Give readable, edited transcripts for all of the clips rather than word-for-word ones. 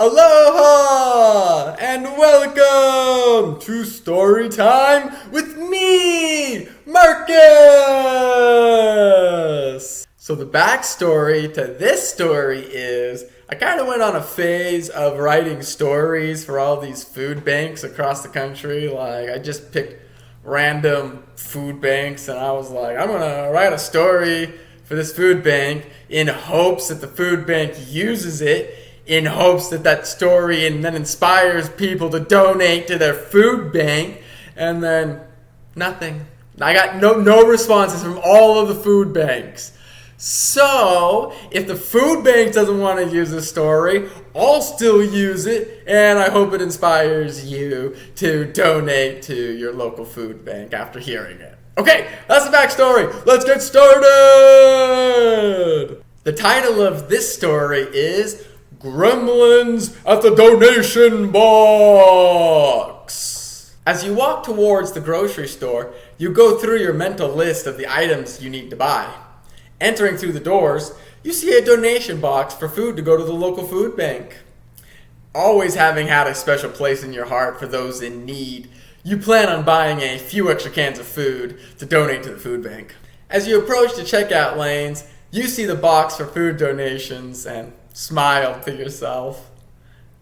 Aloha and welcome to Story Time with me, Marcus! So the backstory to this story is I kind of went on a phase of writing stories for all these food banks across the country. Like I just picked random food banks and I was like, I'm going to write a story for this food bank in hopes that the food bank uses it, in hopes that that story and then inspires people to donate to their food bank, and then nothing. I got no responses from all of the food banks. So, if the food bank doesn't want to use the story, I'll still use it, and I hope it inspires you to donate to your local food bank after hearing it. Okay, that's the backstory. Let's get started! The title of this story is Gremlins at the Donation Box. As you walk towards the grocery store, you go through your mental list of the items you need to buy. Entering through the doors, you see a donation box for food to go to the local food bank. Always having had a special place in your heart for those in need, you plan on buying a few extra cans of food to donate to the food bank. As you approach the checkout lanes, you see the box for food donations and smile to yourself.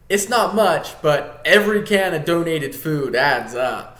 It's not much, but every can of donated food adds up.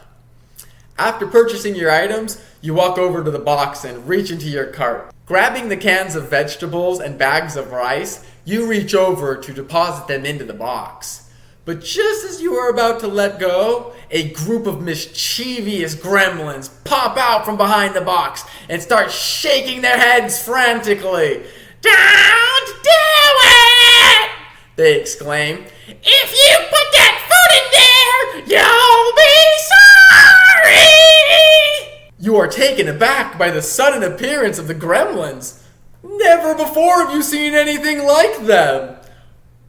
After purchasing your items, you walk over to the box and reach into your cart. Grabbing the cans of vegetables and bags of rice, you reach over to deposit them into the box. But just as you are about to let go, a group of mischievous gremlins pop out from behind the box and start shaking their heads frantically. "Don't do it!" they exclaim. "If you put that food in there, you'll be sorry!" You are taken aback by the sudden appearance of the gremlins. Never before have you seen anything like them.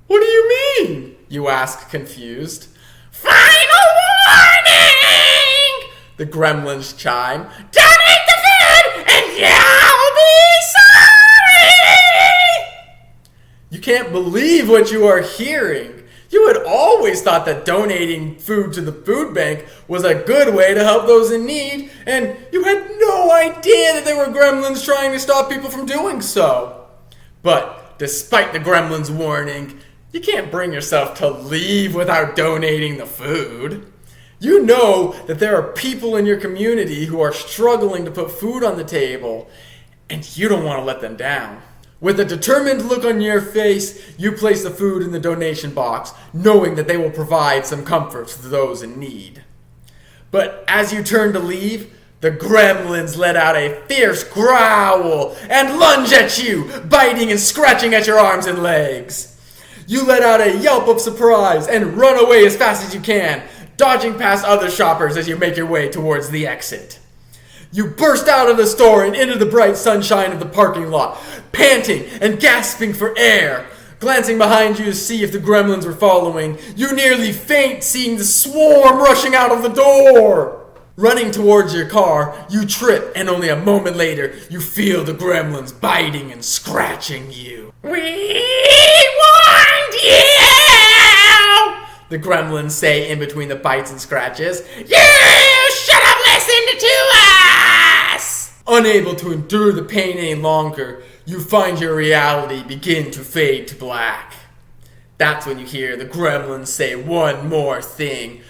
"What do you mean?" you ask, confused. "Final warning!" the gremlins chime. "Donate the food and you'll be sorry!" You can't believe what you are hearing. You had always thought that donating food to the food bank was a good way to help those in need, and you had no idea that there were gremlins trying to stop people from doing so. But despite the gremlins' warning, you can't bring yourself to leave without donating the food. You know that there are people in your community who are struggling to put food on the table, and you don't want to let them down. With a determined look on your face, you place the food in the donation box, knowing that they will provide some comfort to those in need. But as you turn to leave, the gremlins let out a fierce growl and lunge at you, biting and scratching at your arms and legs. You let out a yelp of surprise and run away as fast as you can, dodging past other shoppers as you make your way towards the exit. You burst out of the store and into the bright sunshine of the parking lot, panting and gasping for air. Glancing behind you to see if the gremlins were following, you nearly faint seeing the swarm rushing out of the door. Running towards your car, you trip, and only a moment later, you feel the gremlins biting and scratching you. "We warned you!" the gremlins say in between the bites and scratches. "You should have listened to us!" Unable to endure the pain any longer, you find your reality begin to fade to black. That's when you hear the gremlins say one more thing.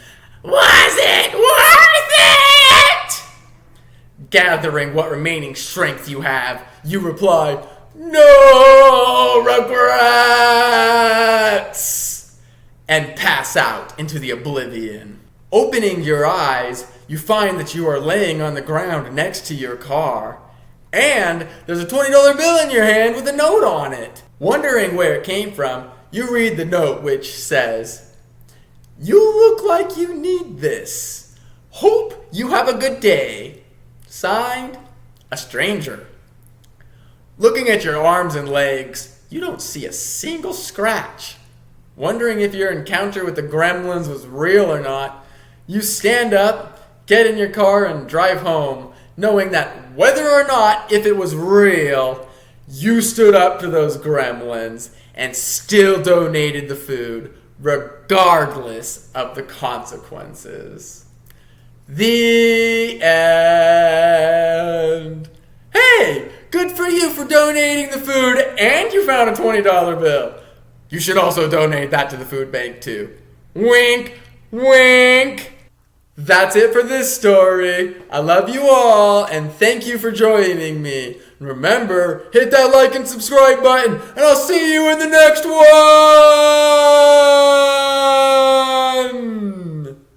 "Was it worth it?" Gathering what remaining strength you have, you reply, "No regrets!" and pass out into the oblivion. Opening your eyes, you find that you are laying on the ground next to your car, and there's a $20 bill in your hand with a note on it. Wondering where it came from, you read the note, which says, "You look like you need this. Hope you have a good day. Signed, a stranger." Looking at your arms and legs, you don't see a single scratch. Wondering if your encounter with the gremlins was real or not, you stand up, get in your car, and drive home, knowing that whether or not if it was real, you stood up to those gremlins and still donated the food regardless of the consequences. The end. Hey, good for you for donating the food and you found a $20 bill. You should also donate that to the food bank too. Wink, wink. That's it for this story. I love you all and thank you for joining me. Remember, hit that like and subscribe button and I'll see you in the next one.